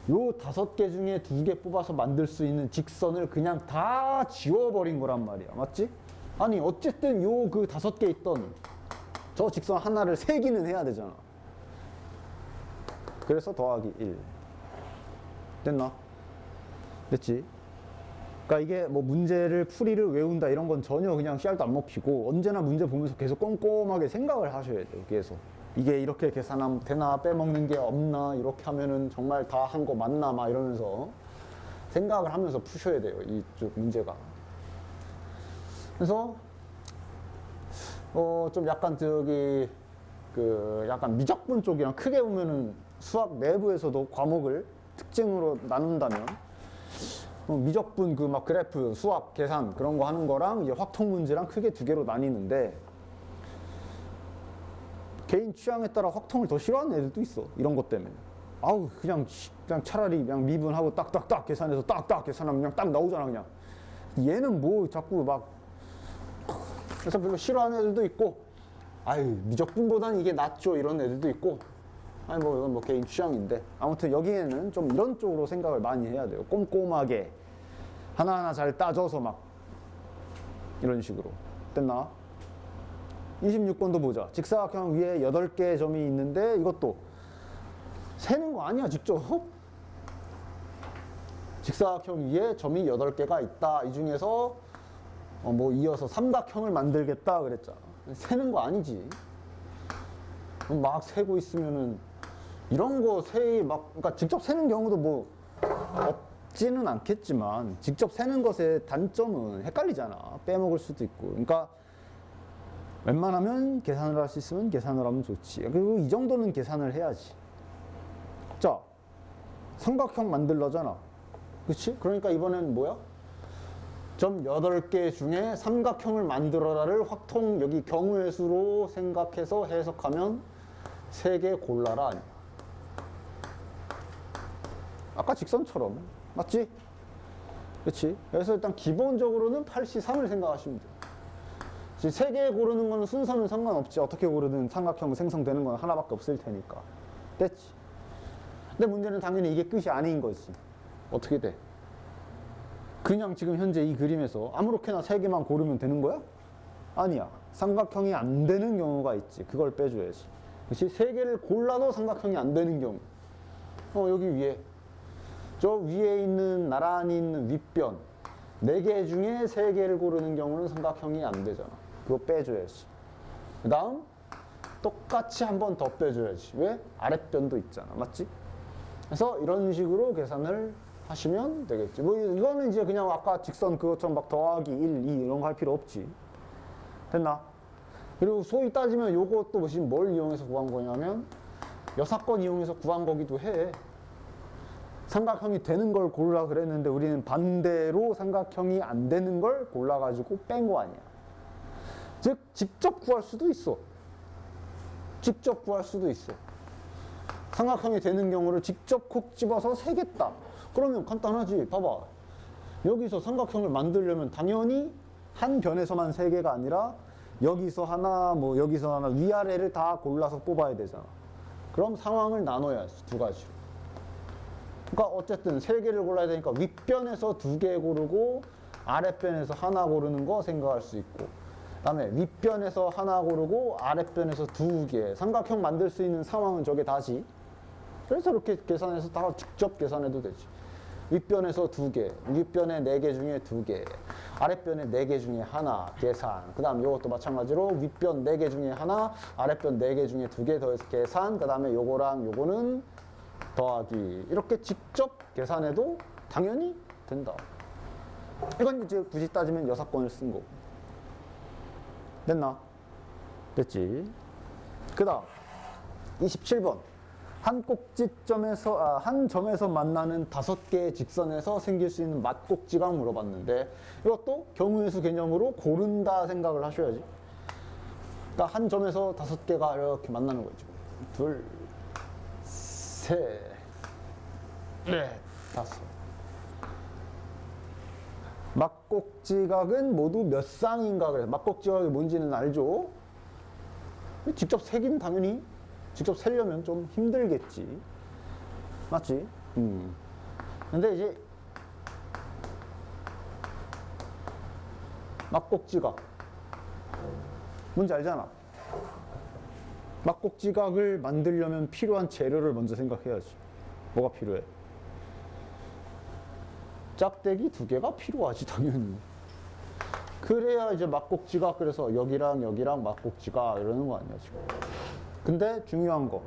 요 5개 중에 2개 뽑아서 만들 수 있는 직선을 그냥 다 지워버린 거란 말이야. 맞지? 아니 어쨌든 요 그 5개 있던 저 직선 하나를 세기는 해야 되잖아. 그래서 더하기 1. 됐나? 됐지? 그러니까 이게 뭐 문제를 풀이를 외운다 이런 건 전혀 그냥 씨알도 안 먹히고 언제나 문제 보면서 계속 꼼꼼하게 생각을 하셔야 돼요. 계속. 이게 이렇게 계산하면 되나, 빼먹는 게 없나, 이렇게 하면은 정말 다 한 거 맞나, 막 이러면서 생각을 하면서 푸셔야 돼요. 이쪽 문제가. 그래서, 좀 약간 약간 미적분 쪽이랑 크게 보면은 수학 내부에서도 과목을 특징으로 나눈다면, 미적분 그 막 그래프, 수학, 계산 그런 거 하는 거랑 이제 확통 문제랑 크게 2개로 나뉘는데, 개인 취향에 따라 확통을 더 싫어하는 애들도 있어. 이런 것 때문에. 아우 그냥 차라리 그냥 미분하고 딱딱딱 계산해서 딱딱 계산하면 그냥 딱 나오잖아 그냥. 얘는 뭐 자꾸 막 그래서 별로 싫어하는 애들도 있고, 아유 미적분보다는 이게 낫죠 이런 애들도 있고. 아니 뭐 이건 뭐 개인 취향인데 아무튼 여기에는 좀 이런 쪽으로 생각을 많이 해야 돼요. 꼼꼼하게 하나하나 잘 따져서 막 이런 식으로. 됐나? 26번도 보자. 직사각형 위에 8개의 점이 있는데 이것도 세는 거 아니야 직접. 직사각형 위에 점이 8개가 있다. 이 중에서 뭐 이어서 삼각형을 만들겠다 그랬잖아. 세는 거 아니지. 막 세고 있으면은 이런 거 그러니까 직접 세는 경우도 뭐 없지는 않겠지만 직접 세는 것의 단점은 헷갈리잖아. 빼먹을 수도 있고. 그러니까 웬만하면 계산을 할 수 있으면 계산을 하면 좋지. 그리고 이 정도는 계산을 해야지. 자, 삼각형 만들려잖아. 그치? 그러니까 이번엔 뭐야? 점 8개 중에 삼각형을 만들어라를 확통 여기 경우의 수로 생각해서 해석하면 3개 골라라 아니야. 아까 직선처럼. 맞지? 그렇지? 그래서 일단 기본적으로는 8C3을 생각하시면 돼요. 3개 고르는 거는 순서는 상관없지. 어떻게 고르든 삼각형 생성되는 건 하나밖에 없을 테니까. 됐지? 근데 문제는 당연히 이게 끝이 아닌 거지. 어떻게 돼? 그냥 지금 현재 이 그림에서 아무렇게나 3개만 고르면 되는 거야? 아니야. 삼각형이 안 되는 경우가 있지. 그걸 빼줘야지. 그렇지? 3개를 골라도 삼각형이 안 되는 경우. 여기 위에. 저 위에 있는 나란히 있는 윗변 4개 중에 3개를 고르는 경우는 삼각형이 안 되잖아. 그거 빼줘야지. 그 다음 똑같이 한 번 더 빼줘야지. 왜? 아랫변도 있잖아. 맞지? 그래서 이런 식으로 계산을 하시면 되겠지. 뭐 이거는 이제 그냥 아까 직선 그것처럼 막 더하기 1, 2 이런 거 할 필요 없지. 됐나? 그리고 소위 따지면 요것도 뭘 이용해서 구한 거냐면 여사건 이용해서 구한 거기도 해. 삼각형이 되는 걸 골라 그랬는데 우리는 반대로 삼각형이 안 되는 걸 골라가지고 뺀 거 아니야. 즉 직접 구할 수도 있어. 직접 구할 수도 있어. 삼각형이 되는 경우를 직접 콕 집어서 세겠다. 그러면 간단하지. 봐봐. 여기서 삼각형을 만들려면 당연히 한 변에서만 3개가 아니라 여기서 하나, 뭐 여기서 하나, 위아래를 다 골라서 뽑아야 되잖아. 그럼 상황을 나눠야지. 2가지로. 그러니까 어쨌든 3개를 골라야 되니까 윗변에서 2개 고르고 아랫변에서 하나 고르는 거 생각할 수 있고, 그 다음에 윗변에서 하나 고르고 아랫변에서 2개. 삼각형 만들 수 있는 상황은 저게 다지. 그래서 이렇게 계산해서 다 직접 계산해도 되지. 윗변에서 2개, 윗변에 4개 중에 2개, 아랫변에 4개 중에 하나 계산. 그 다음 요것도 마찬가지로 윗변 4개 중에 하나, 아랫변 4개 중에 2개 더해서 계산. 그 다음에 요거랑 요거는 더하기. 이렇게 직접 계산해도 당연히 된다. 이건 이제 굳이 따지면 여사건을 쓴 거고. 됐나? 됐지? 그 다음 27번. 한 꼭지점에서 한 점에서 만나는 5개의 직선에서 생길 수 있는 맞꼭지가 물어봤는데, 이것도 경우의 수 개념으로 고른다 생각을 하셔야지. 그러니까 한 점에서 5개가 이렇게 만나는 거죠. 2, 3, 4, 5. 맞꼭지각은 모두 몇 쌍인가 그래서 맞꼭지각이 뭔지는 알죠? 직접 세기는 당연히 직접 세려면 좀 힘들겠지. 맞지? 근데 이제 맞꼭지각 뭔지 알잖아. 맞꼭지각을 만들려면 필요한 재료를 먼저 생각해야지. 뭐가 필요해? 짝대기 2개가 필요하지 당연히. 그래야 이제 맞꼭지각, 그래서 여기랑 여기랑 맞꼭지각 이러는 거 아니야 지금. 근데 중요한 거,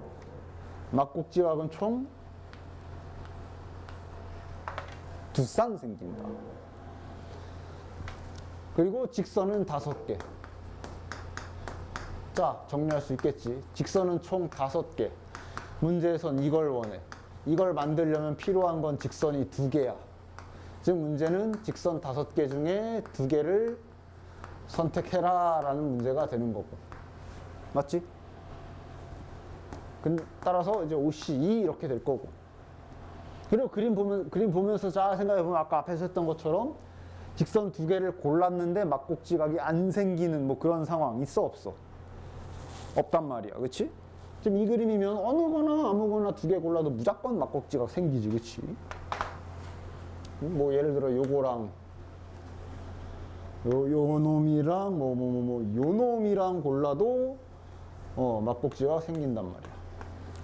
맞꼭지각은 총 2쌍 생긴다. 그리고 직선은 5개. 자, 정리할 수 있겠지. 직선은 총 5개. 문제에선 이걸 원해. 이걸 만들려면 필요한 건 직선이 2개야. 즉 문제는 직선 5개 중에 2개를 선택해라 라는 문제가 되는 거고. 맞지? 따라서 이제 OC2 이렇게 될 거고. 그리고 그림 보면서 잘 생각해보면 아까 앞에서 했던 것처럼 직선 2개를 골랐는데 맞꼭지각이 안 생기는 뭐 그런 상황 있어 없어? 없단 말이야. 그치? 지금 이 그림이면 어느 거나 아무거나 2개 골라도 무조건 맞꼭지각 생기지. 그치? 뭐 예를 들어 요거랑 요 놈이랑 요 놈이랑 골라도 맞꼭지각 생긴단 말이야.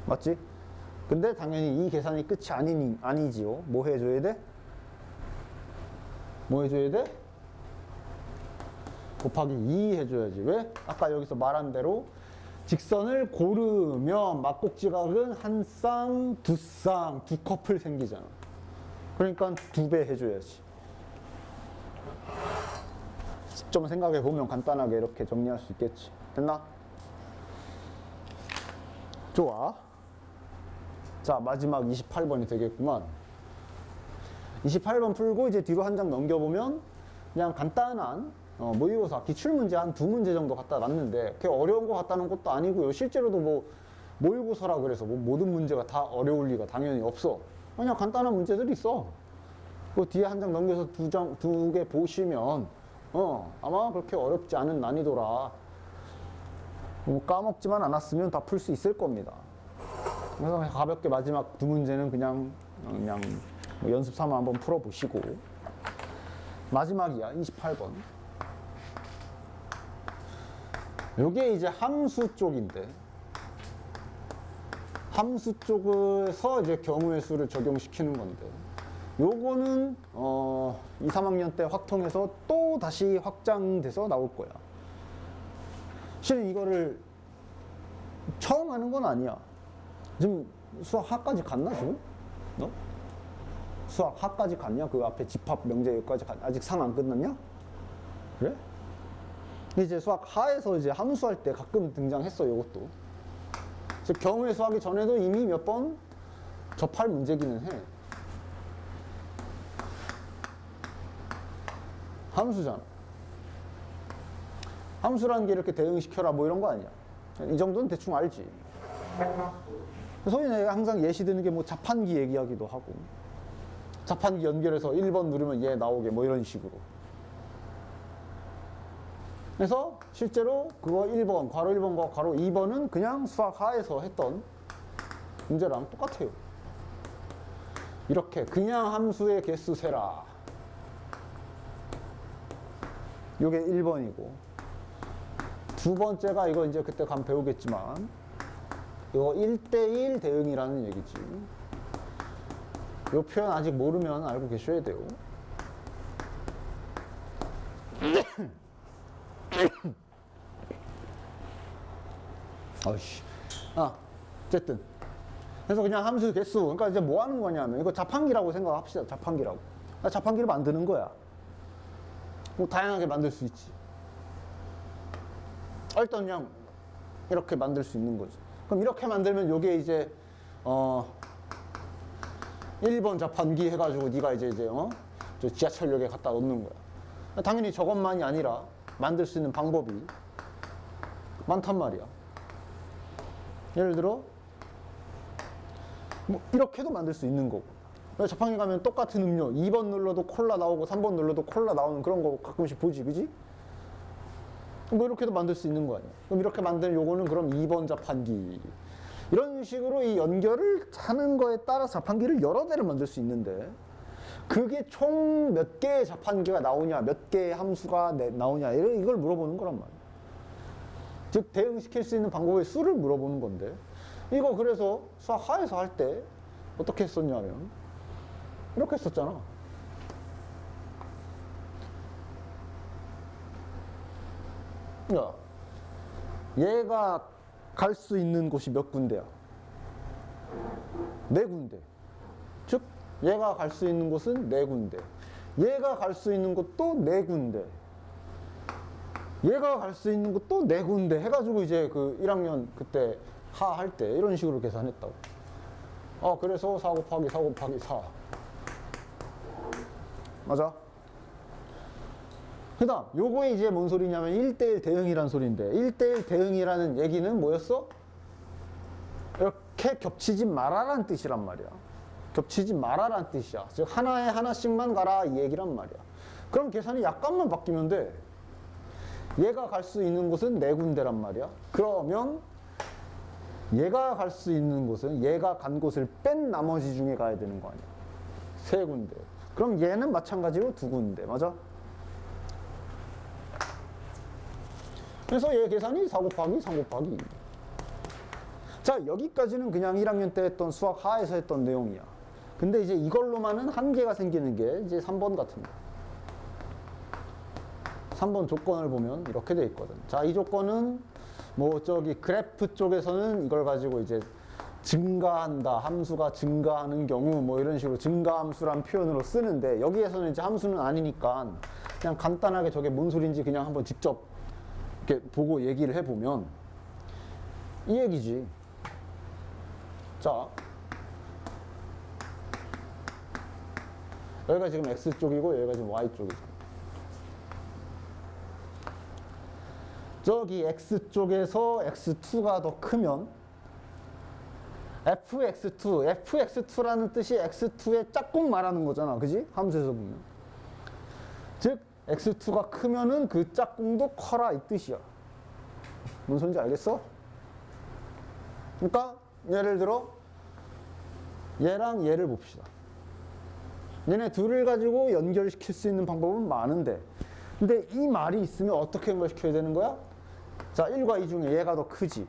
맞지? 근데 당연히 이 계산이 끝이 아니지요. 뭐 해줘야 돼? 뭐 해줘야 돼? 곱하기 2 해줘야지. 왜? 아까 여기서 말한 대로 직선을 고르면 맞꼭지각은 한 쌍, 2쌍, 2커플 생기잖아. 그러니까 2배 해줘야지. 좀 생각해 보면 간단하게 이렇게 정리할 수 있겠지. 됐나? 좋아. 자, 마지막 28번이 되겠구만. 28번 풀고 이제 뒤로 한 장 넘겨보면 그냥 간단한 모의고사 기출문제 한 2문제 정도 갖다 놨는데 그게 어려운 거 갖다는 것도 아니고요. 실제로도 뭐 모의고사라 그래서 뭐 모든 문제가 다 어려울 리가 당연히 없어. 그냥 간단한 문제들이 있어. 그 뒤에 한 장 넘겨서 두 개 보시면 아마 그렇게 어렵지 않은 난이도라 뭐 까먹지만 않았으면 다 풀 수 있을 겁니다. 그래서 가볍게 마지막 두 문제는 그냥 뭐 연습 삼아 한번 풀어보시고, 마지막이야. 28번. 요게 이제 함수 쪽인데, 함수 쪽에서 이제 경우의 수를 적용시키는 건데, 요거는 2, 3학년 때 확통해서 또 다시 확장돼서 나올 거야. 실은 이거를 처음 하는 건 아니야. 지금 수학 하까지 갔나 지금? 너? 수학 하까지 갔냐? 그 앞에 집합 명제 여기까지 아직 상 안 끝났냐? 그래? 이제 수학 하에서 이제 함수할 때 가끔 등장했어, 요것도. 즉 경우의 수하기 전에도 이미 몇 번 접할 문제기는 해. 함수잖아. 함수라는 게 이렇게 대응시켜라 뭐 이런 거 아니야. 이 정도는 대충 알지. 소위 내가 항상 예시 드는 게 뭐 자판기 얘기하기도 하고, 자판기 연결해서 1번 누르면 얘 나오게 뭐 이런 식으로. 그래서 실제로 그거 1번, 괄호 1번과 괄호 2번은 그냥 수학 하에서 했던 문제랑 똑같아요. 이렇게 그냥 함수의 개수 세라. 요게 1번이고, 두 번째가 이거 이제 그때 가면 배우겠지만, 이거 1대1 대응이라는 얘기지. 이 표현 아직 모르면 알고 계셔야 돼요. 어이씨. 어쨌든. 그래서 그냥 함수 개수. 그러니까 이제 뭐 하는 거냐면, 이거 자판기라고 생각합시다. 자판기라고. 자판기를 만드는 거야. 뭐 다양하게 만들 수 있지. 일단 그냥 이렇게 만들 수 있는 거지. 그럼 이렇게 만들면 요게 이제 1번 자판기 해가지고 네가 이제 저 지하철역에 갖다 놓는 거야. 당연히 저것만이 아니라 만들 수 있는 방법이 많단 말이야. 예를 들어 뭐 이렇게도 만들 수 있는 거고. 자판기 가면 똑같은 음료 2번 눌러도 콜라 나오고 3번 눌러도 콜라 나오는 그런 거 가끔씩 보지, 그지? 뭐 이렇게도 만들 수 있는 거 아니야. 그럼 이렇게 만든 요거는 그럼 2번 자판기. 이런 식으로 이 연결을 하는 거에 따라 자판기를 여러 대를 만들 수 있는데, 그게 총 몇 개의 자판기가 나오냐, 몇 개의 함수가 나오냐, 이걸 물어보는 거란 말이야. 즉 대응시킬 수 있는 방법의 수를 물어보는 건데, 이거 그래서 수학 하에서 할 때 어떻게 했었냐면 이렇게 했었잖아. 야, 얘가 갈 수 있는 곳이 몇 군데야? 4군데. 즉 얘가 갈 수 있는 곳은 4군데. 얘가 갈 수 있는 곳도 4군데. 얘가 갈 수 있는 곳도 4군데 해가지고 이제 그 1학년 그때 하 할 때 이런 식으로 계산했다고. 그래서 4 곱하기 4 곱하기 4. 맞아? 그 다음 요거에 이제 뭔 소리냐면 1대1 대응이란 소리인데, 1대1 대응이라는 얘기는 뭐였어? 이렇게 겹치지 마라란 뜻이란 말이야. 겹치지 마라란 뜻이야. 즉 하나에 하나씩만 가라 이 얘기란 말이야. 그럼 계산이 약간만 바뀌면 돼. 얘가 갈 수 있는 곳은 4군데란 말이야. 그러면 얘가 갈 수 있는 곳은 얘가 간 곳을 뺀 나머지 중에 가야 되는 거 아니야. 3군데. 그럼 얘는 마찬가지로 2군데. 맞아? 그래서 얘 계산이 4 곱하기 3 곱하기 2. 자, 여기까지는 그냥 1학년 때 했던 수학 하에서 했던 내용이야. 근데 이제 이걸로만은 한계가 생기는 게 이제 3번 같은 거. 3번 조건을 보면 이렇게 돼 있거든. 자, 이 조건은 뭐 저기 그래프 쪽에서는 이걸 가지고 이제 증가한다, 함수가 증가하는 경우 뭐 이런 식으로 증가함수란 표현으로 쓰는데, 여기에서는 이제 함수는 아니니까 그냥 간단하게 저게 뭔 소린지 그냥 한번 직접 이렇게 보고 얘기를 해보면 이 얘기지. 자, 여기가 지금 X쪽이고 여기가 지금 Y쪽이죠. 저기 X쪽에서 X2가 더 크면 fx2라는 뜻이 x2의 짝꿍 말하는 거잖아. 그지? 함수에서 보면. 즉, x2가 크면은 그 짝꿍도 커라 이 뜻이야. 뭔 소린지 알겠어? 그러니까 예를 들어 얘랑 얘를 봅시다. 얘네 둘을 가지고 연결시킬 수 있는 방법은 많은데, 근데 이 말이 있으면 어떻게 연결시켜야 되는 거야? 자, 1과 2 중에 얘가 더 크지.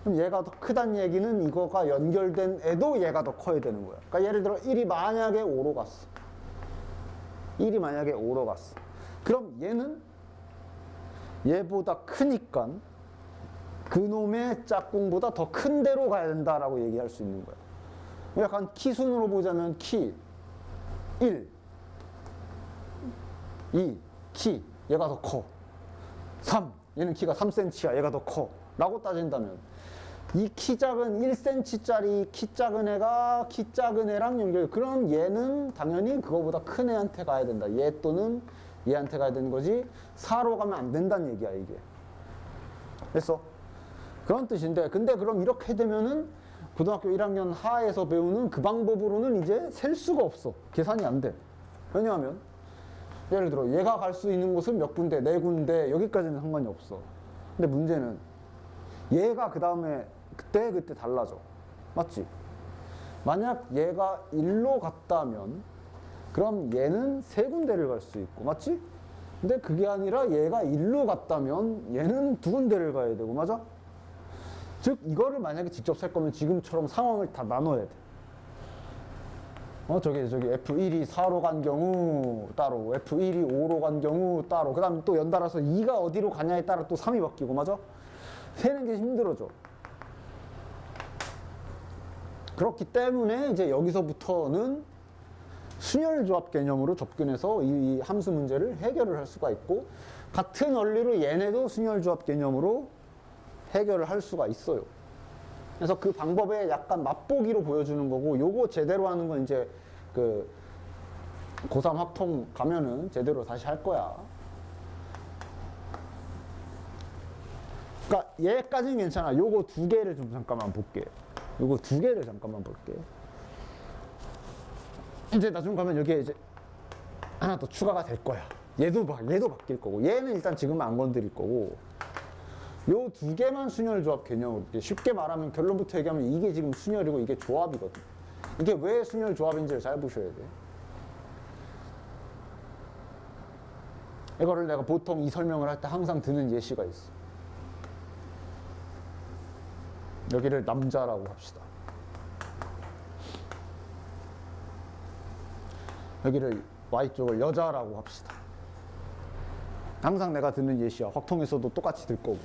그럼 얘가 더 크다는 얘기는 이거가 연결된 애도 얘가 더 커야 되는 거야. 그러니까 예를 들어 1이 만약에 5로 갔어. 1이 만약에 5로 갔어. 그럼 얘는 얘보다 크니까 그놈의 짝꿍보다 더 큰 데로 가야 된다라고 얘기할 수 있는 거야. 약간 키순으로 보자면 키 1, 2, 키 얘가 더 커. 3, 얘는 키가 3cm야. 얘가 더 커. 라고 따진다면 이 키 작은 1cm짜리 키 작은 애가 키 작은 애랑 연결. 그럼 얘는 당연히 그거보다 큰 애한테 가야 된다. 얘 또는 얘한테 가야 되는 거지 4로 가면 안 된다는 얘기야 이게. 됐어? 그런 뜻인데, 근데 그럼 이렇게 되면은 고등학교 1학년 하에서 배우는 그 방법으로는 이제 셀 수가 없어. 계산이 안 돼. 왜냐하면 예를 들어 얘가 갈 수 있는 곳은 몇 군데, 네 군데, 여기까지는 상관이 없어. 근데 문제는 얘가 그 다음에 그때 달라져. 맞지? 만약 얘가 1로 갔다면 그럼 얘는 세 군데를 갈 수 있고, 맞지? 근데 그게 아니라 얘가 1로 갔다면 얘는 두 군데를 가야 되고, 맞아? 즉 이거를 만약에 직접 셀 거면 지금처럼 상황을 다 나눠야 돼. 저기 F1이 4로 간 경우 따로, F1이 5로 간 경우 따로, 그 다음에 또 연달아서 2가 어디로 가냐에 따라 또 3이 바뀌고, 맞아? 세는 게 힘들어져. 그렇기 때문에 이제 여기서부터는 순열조합 개념으로 접근해서 이 함수 문제를 해결을 할 수가 있고, 같은 원리로 얘네도 순열조합 개념으로 해결을 할 수가 있어요. 그래서 그 방법에 약간 맛보기로 보여주는 거고, 요거 제대로 하는 건 이제 그 고3 확통 가면은 제대로 다시 할 거야. 그러니까 얘까지는 괜찮아. 요거 두 개를 좀 잠깐만 볼게. 요거 두 개를 잠깐만 볼게. 이제 나중 가면 여기에 이제 하나 더 추가가 될 거야. 얘도 바뀔 거고, 얘는 일단 지금은 안 건드릴 거고, 요 두 개만 순열조합 개념으로, 쉽게 말하면 결론부터 얘기하면 이게 지금 순열이고 이게 조합이거든. 이게 왜 순열조합인지를 잘 보셔야 돼. 이거를 내가 보통 이 설명을 할 때 항상 드는 예시가 있어. 여기를 남자라고 합시다. 여기를 Y쪽을 여자라고 합시다. 항상 내가 드는 예시야. 확통에서도 똑같이 들 거고.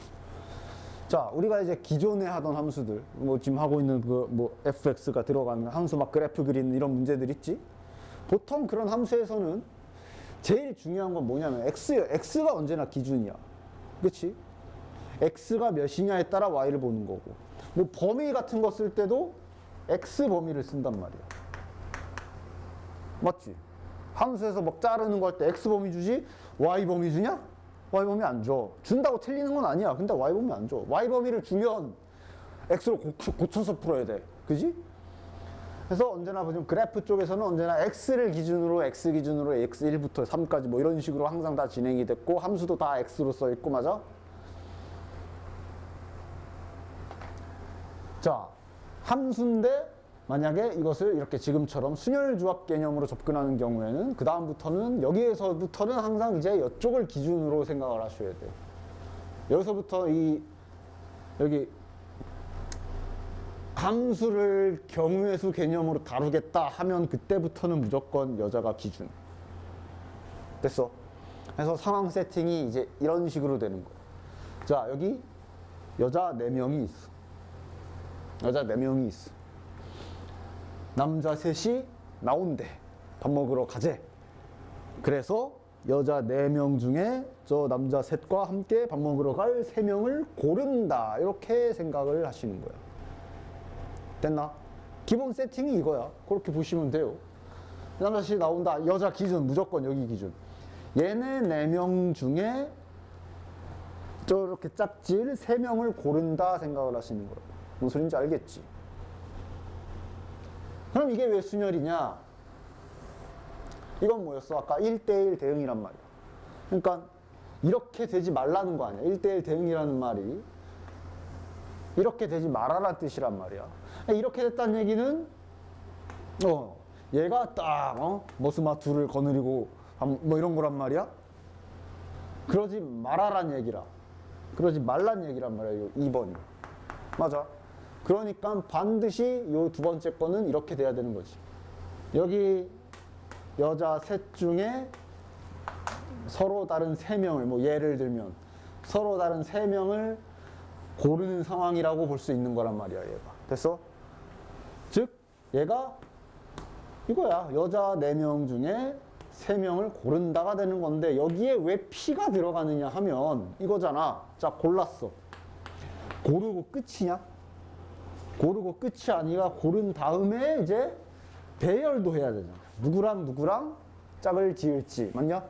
자, 우리가 이제 기존에 하던 함수들, 뭐 지금 하고 있는 그 뭐 fx가 들어가는 함수 막 그래프 그리는 이런 문제들 있지? 보통 그런 함수에서는 제일 중요한 건 뭐냐면 x가 언제나 기준이야. 그렇지? x가 몇이냐에 따라 y를 보는 거고, 뭐 범위 같은 거 쓸 때도 x 범위를 쓴단 말이야. 맞지? 함수에서 막 자르는 거 할 때 x 범위 주지 y 범위 주냐? y 범위 안 줘. 준다고 틀리는 건 아니야. 근데 y 범위 안 줘. y 범위를 주면 x로 고쳐서 풀어야 돼. 그지? 그래서 언제나 보면 그래프 쪽에서는 언제나 x를 기준으로 x1부터 3까지 뭐 이런 식으로 항상 다 진행이 됐고, 함수도 다 x로 써 있고, 맞아? 자, 함수인데 만약에 이것을 이렇게 지금처럼 순열조합 개념으로 접근하는 경우에는 그 다음부터는 여기에서부터는 항상 이제 이쪽을 기준으로 생각을 하셔야 돼요. 여기서부터 여기 함수를 경우의 수 개념으로 다루겠다 하면 그때부터는 무조건 여자가 기준. 됐어? 그래서 상황 세팅이 이제 이런 식으로 되는 거야. 자, 여기 여자 4명이 있어. 여자 4명이 있어. 남자 셋이 나온대. 밥 먹으러 가재. 그래서 여자 4명 중에 저 남자 셋과 함께 밥 먹으러 갈 3명을 고른다. 이렇게 생각을 하시는 거야. 됐나? 기본 세팅이 이거야. 그렇게 보시면 돼요. 남자 셋이 나온다. 여자 기준, 무조건 여기 기준. 얘네 4명 중에 저렇게 짝질 3명을 고른다 생각을 하시는 거예요. 무슨 소린지 알겠지? 그럼 이게 왜 순열이냐? 이건 뭐였어? 아까 1대1 대응이란 말이야. 그러니까 이렇게 되지 말라는 거 아니야. 1대1 대응이라는 말이 이렇게 되지 말아라는 뜻이란 말이야. 이렇게 됐다는 얘기는 얘가 딱 머스마 둘을 거느리고 뭐 이런 거란 말이야. 그러지 말아란 얘기라. 그러지 말란 얘기란 말이야. 요 2번이. 맞아. 그러니까 반드시 요 두 번째 거는 이렇게 돼야 되는 거지. 여기 여자 셋 중에 서로 다른 3명을 뭐 예를 들면 서로 다른 3명을 고르는 상황이라고 볼 수 있는 거란 말이야. 얘가. 됐어? 즉 얘가 이거야. 여자 4명 중에 3명을 고른다가 되는 건데 여기에 왜 P가 들어가느냐 하면 이거잖아. 자, 골랐어. 고르고 끝이냐? 고르고 끝이 아니라 고른 다음에 이제 배열도 해야 되잖아. 누구랑 누구랑 짝을 지을지. 맞냐?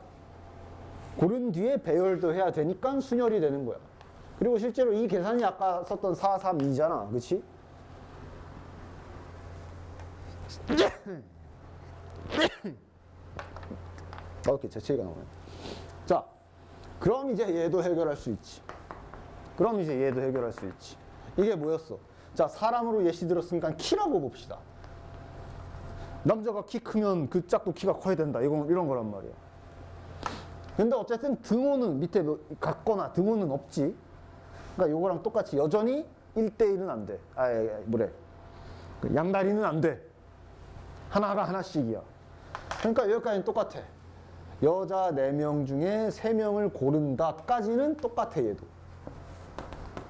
고른 뒤에 배열도 해야 되니까 순열이 되는 거야. 그리고 실제로 이 계산이 아까 썼던 4, 3, 2잖아. 그치? 이렇게 재채기가 나오네. 자, 그럼 이제 얘도 해결할 수 있지. 그럼 이제 얘도 해결할 수 있지. 이게 뭐였어? 자, 사람으로 예시 들었으니까 키라고 봅시다. 남자가 키 크면 그 짝도 키가 커야 된다. 이런 거란 말이야. 근데 어쨌든 등호는 밑에 같거나 등호는 없지. 그러니까 요거랑 똑같이 여전히 1대1은 안 돼. 뭐래. 양다리는 안 돼. 하나가 하나씩이야. 그러니까 여기까지는 똑같아. 여자 4명 중에 3명을 고른다까지는 똑같아, 얘도.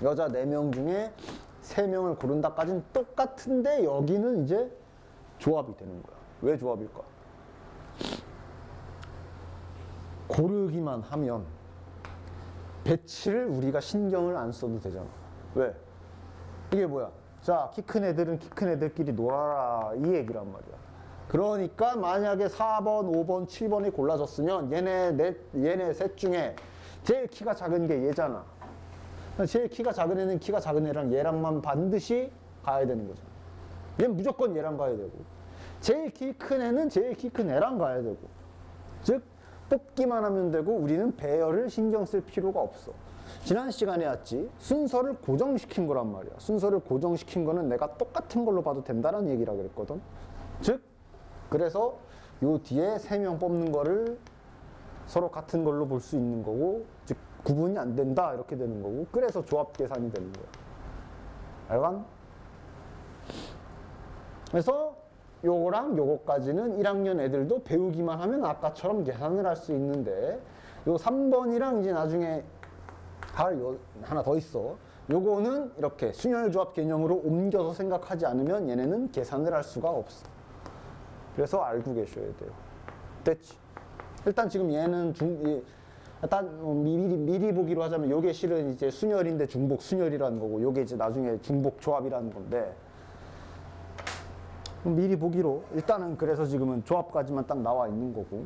여자 4명 중에 3명을 고른다까지는 똑같은데 여기는 이제 조합이 되는 거야. 왜 조합일까? 고르기만 하면 배치를 우리가 신경을 안 써도 되잖아. 왜? 이게 뭐야? 자, 키 큰 애들은 키 큰 애들끼리 놀아라, 이 얘기란 말이야. 그러니까 만약에 4번, 5번, 7번이 골라졌으면 얘네 셋 중에 제일 키가 작은 게 얘잖아. 제일 키가 작은 애는 키가 작은 애랑 얘랑만 반드시 가야 되는 거죠. 얘는 무조건 얘랑 가야 되고, 제일 키 큰 애는 제일 키 큰 애랑 가야 되고. 즉 뽑기만 하면 되고 우리는 배열을 신경 쓸 필요가 없어. 지난 시간에 왔지, 순서를 고정시킨 거란 말이야. 순서를 고정시킨 거는 내가 똑같은 걸로 봐도 된다는 얘기라 그랬거든. 즉 그래서 요 뒤에 3명 뽑는 거를 서로 같은 걸로 볼 수 있는 거고, 즉 구분이 안 된다 이렇게 되는 거고, 그래서 조합 계산이 되는 거야. 알간? 그래서 요거랑 요거까지는 1학년 애들도 배우기만 하면 아까처럼 계산을 할 수 있는데, 요 3번이랑 이제 나중에 하나 더 있어. 요거는 이렇게 순열조합 개념으로 옮겨서 생각하지 않으면 얘네는 계산을 할 수가 없어. 그래서 알고 계셔야 돼요. 됐지? 일단 지금 얘는 일단 미리 보기로 하자면 요게 실은 이제 순열인데 중복 순열이라는 거고, 요게 이제 나중에 중복 조합이라는 건데, 미리 보기로 일단은 그래서 지금은 조합까지만 딱 나와 있는 거고,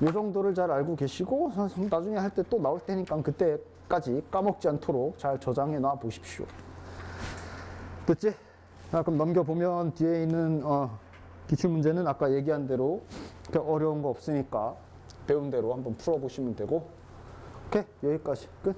요 정도를 잘 알고 계시고 나중에 할 때 또 나올 테니까 그때까지 까먹지 않도록 잘 저장해 놔 보십시오. 됐지? 자, 그럼 넘겨보면 뒤에 있는 기출문제는 아까 얘기한 대로 어려운 거 없으니까 배운 대로 한번 풀어보시면 되고, 오케이, 여기까지 끝.